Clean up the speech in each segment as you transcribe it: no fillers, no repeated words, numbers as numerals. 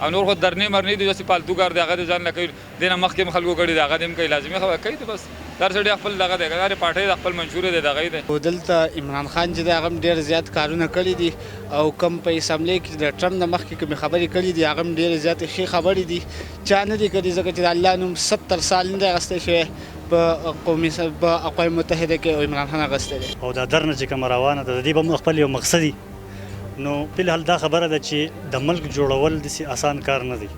او نور خو درنې مرنې دي داسې پالتو کار دی هغه د ځان نه کوي دې نه مخکې هم خلکو کړي دی هغه دې هم کوي لازمي خبره کوي ته بس دا سړی خپل دغه دی هر پارټۍ د خپل منشور دی دغه دی دلته عمران خان چې دی هغه هم ډېر زیات کارونه کړي دي او کوم په اسمبلی کې د ټرمپ نه مخکې کومې خبرې کړي دي هغه هم ډېرې زیاتې ښې خبرې دي چا نه دي کړي ځکه چې د الله نوم 70 سال نه دی اخیستی شوی په اقوام متحده کې عمران خان اخیستی دی او دا درنه چې کومه روانه ده د دې به خپل یو مقصد وي نو فلحال دا خبره ده چې د ملک جوړول داسې اسان کار نه دی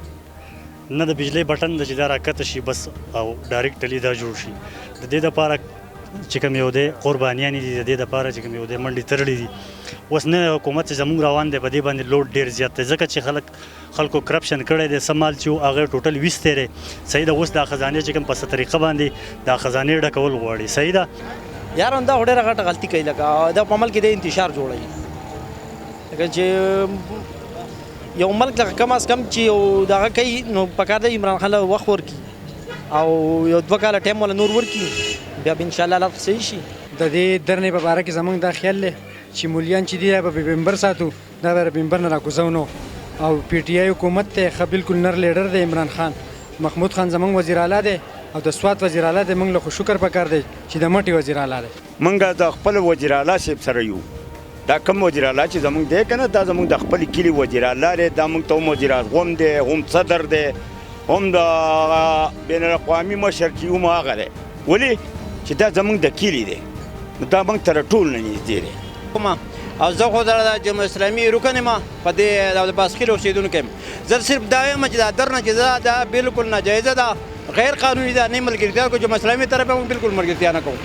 نه د بجلی بټن د چې دا راکته شي بس او ډایرکټلی دا جوړ شي د دې دپاره چې کوم یو دی قربانیانې دي د دې دپاره چې کوم یو دی منډې تړلې دي اوس نه حکومت چې زموږ روان دی په دې باندې لوډ ډېر زیات دی ځکه چې خلکو کرپشن کړی دی څه مال چې و هغه ټوټل ویستی دی صحیح ده اوس دا خزانې چې کوم په څه طریقه باندې دا خزانې ډکول غواړي صحیح ده یار دا ډېره غټه غلطي کوي لکه دا په عمل کې د انتشار جوړوي لکه چې یو ملک لکه کم از کم چې یو دغه کوي نو پکار دی عمران خان له وخت ورکړي او یو 2 کاله ټایم ولا نور ورکړي بیا به انشاءالله لار صحیح شي د دې درنې په باره کې زموږ دا خیال دی چې مولیان چې دي به ممبر ساتو دا به ممبر نه راکوزو نو او پی ټی آی حکومت ته ښه بالکل نر لیډر دی عمران خان محمود خان زموږ وزیر اعلی دی او د سوات وزیر اعلی دی موږ له خو شکر پکار دی چې د مټي وزیر اعلی دی موږ د خپل وزیر اعلی صاحب سره یو دا کوم وزیر اعلی چې زموږ دی که نه دا زموږ د خپل کلي وزیر اعلی دی دا موږ ته هم وزیر اعظم دی هم صدر دی هم د بین الاقوامي مشر چې هم هغه دی ولې چې دا زموږ د کلي دی نو دا موږ تر ټول نه نږدې دی او زه خو د جمهوریت اسلامي رکن یم په دې د باسخیل اوسېدونکی یم زه صرف دا یم چې دا درنه چې دا بالکل ناجایزه ده غیر قانوني ده نه ملګرتیا کوو جمهوریت اسلامي طرف هم بالکل ملګرتیا نه کوو